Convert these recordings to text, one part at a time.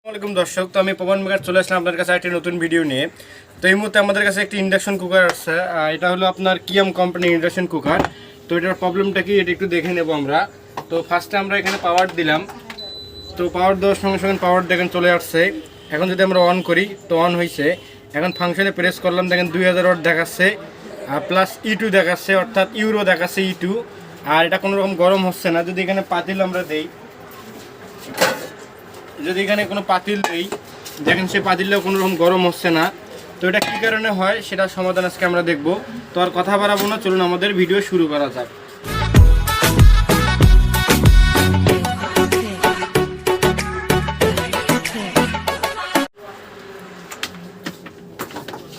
আসসালামু দর্শক, তো আমি পবন মেকার চলে আসলাম আপনার কাছে একটা নতুন ভিডিও নিয়ে। তো এই মুহূর্তে আমাদের কাছে একটি ইন্ডাকশন কুকার আছে। এটা হলো আপনার কিয়াম কোম্পানির ইন্ডাকশন কুকার। তো এটার প্রবলেমটা কি এটা একটু দেখে নেব আমরা। তো ফার্স্টে আমরা এখানে পাওয়ার দিলাম, তো পাওয়ার দেওয়ার সঙ্গে সঙ্গে পাওয়ার দেখেন চলে আসছে। এখন যদি আমরা অন করি তো অন হয়েছে। এখন ফাংশনে প্রেস করলাম, দেখেন 2000 ওয়াট দেখাচ্ছে আর প্লাস E2 দেখাচ্ছে, অর্থাৎ ইউরো দেখাচ্ছে E2। আর এটা কোনো রকম গরম হচ্ছে না। যদি এখানে পাতিল আমরা দেই, যদি এখানে কোনো পাতিল নেই, দেখেন সে পাতিলেও কোনো রকম গরম হচ্ছে না। তো এটা কী কারণে হয় সেটা সমাধান আজকে আমরা দেখব। তো আর কথা বাড়াবো না, চলুন আমাদের ভিডিও শুরু করা যাক।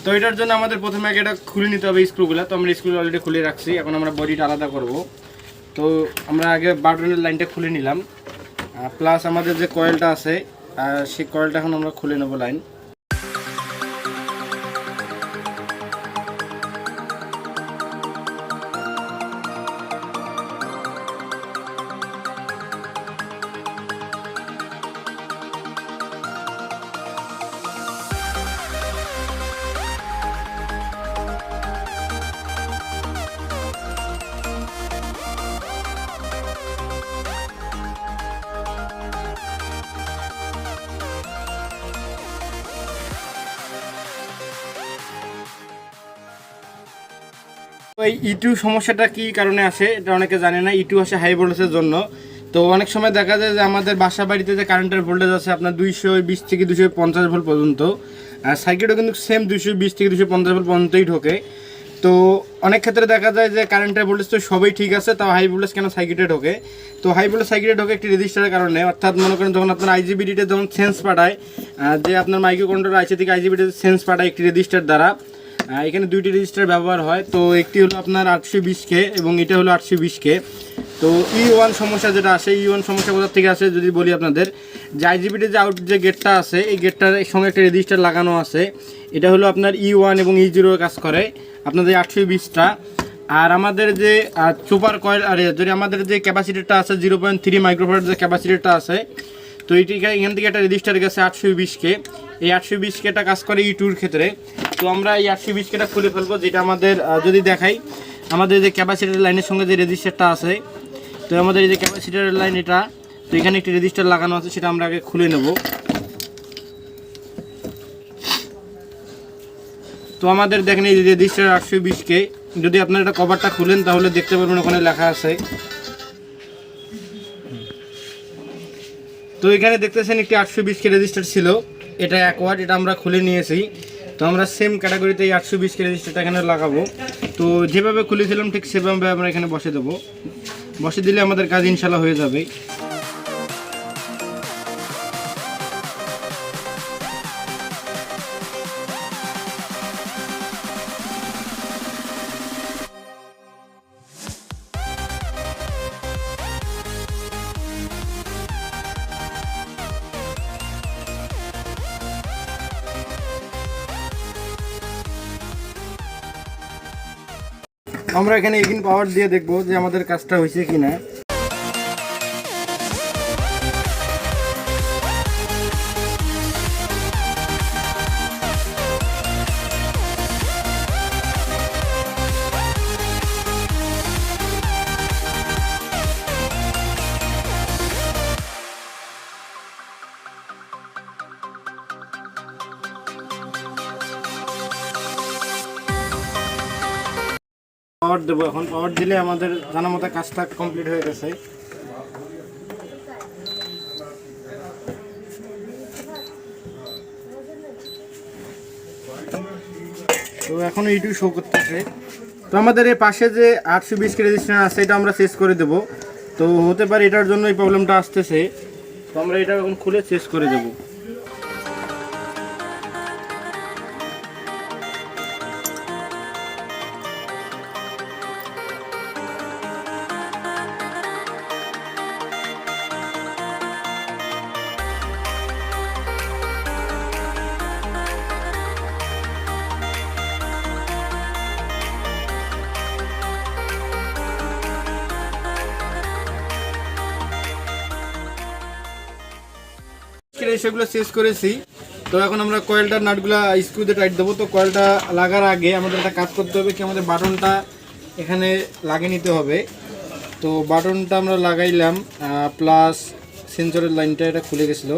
তো এটার জন্য আমাদের প্রথমে আগে এটা খুলে নিতে হবে স্ক্রুগুলো। তো আমরা স্ক্রু অলরেডি খুলে রাখছি, এখন আমরা বডিটা আলাদা করব। তো আমরা আগে বাটনের লাইনটা খুলে নিলাম, প্লাস আমাদের যে কয়েলটা আছে সেই কয়েলটা এখন আমরা খুলে নেব লাইন। এই E2 সমস্যাটা কি কারণে আসে এটা অনেকে জানে না। E2 আসে হাই ভোল্টেজের জন্য। তো অনেক সময় দেখা যায় যে আমাদের বাসা বাড়িতে যে কারেন্টের ভোল্টেজ আছে আপনার 220 থেকে 250 ভোল্ট পর্যন্ত, আর সার্কিটও কিন্তু সেম 220 থেকে 250 ভোল্ট পর্যন্তই ঢোকে। তো অনেক ক্ষেত্রে দেখা যায় যে কারেন্টের ভোল্টেজ তো সবই ঠিক আছে, তাও হাই ভোল্টেজ কেন সার্কিটে ঢোকে। তো হাই ভোল্টেজ সার্কিটে ঢোকে একটি রেজিস্টারের কারণে, অর্থাৎ মনে করেন যখন আপনার আইজিবিডিতে যখন সেন্স পাঠায়, যে আপনার মাইক্রো কন্ট্রোলার আইসি থেকে আইজিবিডিতে সেন্স পাঠায় একটি রেজিস্টার দ্বারা। এখানে দুইটি রেজিস্টার ব্যবহার হয়। তো একটি হলো আপনার 820K এবং এটা হলো 820K। তো E1 সমস্যা যেটা আসে, E1 সমস্যা কোথা থেকে আসে যদি বলি আপনাদের, যে আইজিবিটি যে আউট যে গেটটা আছে এই গেটটার সঙ্গে একটা রেজিস্টার লাগানো আছে। এটা হলো আপনার E1 এবং E0 কাজ করে আপনাদের 820টা। আর আমাদের যে সুপার কয়েল আর যদি আমাদের যে ক্যাপাসিটিটা আছে 0.3 মাইক্রোফ্যারাড যে ক্যাপাসিটিটা আছে, তো এটি এখান থেকে একটা রেজিস্টার গেছে 820K। এই 820Kটা কাজ করে E2-র ক্ষেত্রে। তো আমরা এই 820Kটা খুলে ফেলবো, যেটা আমাদের যদি দেখাই আমাদের যে ক্যাপাসিটার লাইনের সঙ্গে যে রেজিস্টারটা আছে, তো আমাদের এই যে ক্যাপাসিটারের লাইন এটা, তো এখানে একটি রেজিস্টার লাগানো আছে, সেটা আমরা আগে খুলে নেব। তো আমাদের দেখেন এই রেজিস্টার 820K, যদি আপনারা এটা কভারটা খুলেন তাহলে দেখতে পারবেন ওখানে লেখা আছে। তো এখানে দেখতেছেন একটি 820K রেজিস্টার ছিল, এটা 1 ওয়াট, এটা আমরা খুলে নিয়েছি। তো আমরা সেম ক্যাটাগরিতে এই 820K রেজিস্টারটা এখানে লাগাবো। তো যেভাবে খুলেছিলাম ঠিক সেভাবে আমরা এখানে বসে দেবো। বসে দিলে আমাদের কাজ ইনশাল্লাহ হয়ে যাবে। আমরা এখানে এগিন পাওয়ার দিয়ে দেখবো যে আমাদের কাজটা হয়েছে কিনা। পাওয়ার দেবো, এখন পাওয়ার দিলে আমাদের জানা মতো কাজটা কমপ্লিট হয়ে গেছে। তো এখন এইটুকু শো করতেছে। তো আমাদের এই পাশে যে 820K রেজিস্ট্যান্স আছে এটা আমরা চেঞ্জ করে দেবো। তো হতে পারে এটার জন্য এই প্রবলেমটা আসতেছে। তো আমরা এটা এখন খুলে চেঞ্জ করে দেবো। সেগুলো চেঞ্জ করেছি। তো এখন আমরা কয়েলটার নাটগুলা স্ক্রু দিয়ে টাইট দেবো। তো কয়েলটা লাগার আগে আমাদের একটা কাজ করতে হবে কি, আমাদের বাটনটা এখানে লাগিয়ে নিতে হবে। তো বাটনটা আমরা লাগাইলাম, প্লাস সেন্সরের লাইনটা এটা খুলে গেছিলো।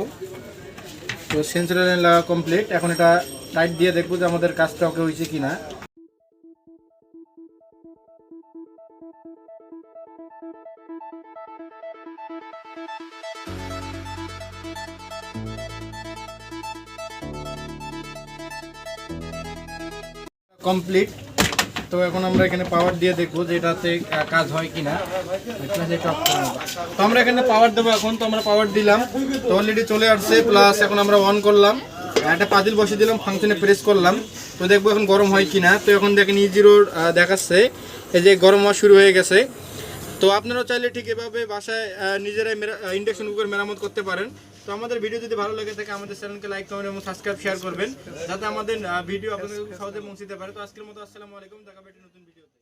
তো সেন্সরের লাইন লাগা কমপ্লিট। এখন এটা টাইট দিয়ে দেখবো যে আমাদের কাজটা ওকে হয়েছে কিনা। কমপ্লিট। তো এখন আমরা এখানে পাওয়ার দিয়ে দেখবো যে এটাতে কাজ হয় কিনা। তো আমরা এখানে পাওয়ার দেবো এখন। তো আমরা পাওয়ার দিলাম, তো অলরেডি চলে আসছে। প্লাস এখন আমরা অন করলাম, একটা পাতিল বসিয়ে দিলাম, ফাংশনে প্রেস করলাম। তো দেখবো এখন গরম হয় কিনা। তো এখন দেখেন E0 দেখাচ্ছে, এই যে গরম হওয়া শুরু হয়ে গেছে। তো আপনারাও চাইলে ঠিক এভাবে বাসায় নিজেরাই ইন্ডাকশন কুকার মেরামত করতে পারেন। তো আমাদের ভিডিও যদি ভালো লাগে থাকে আমাদের চ্যানেলকে লাইক, কমেন্ট এবং সাবস্ক্রাইব শেয়ার করবেন, যাতে আমাদের ভিডিও আপনাদের সহজে পৌঁছতে পারে। তো আজকের মতো আসসালামু আলাইকুম, দেখা হবে নতুন ভিডিওতে।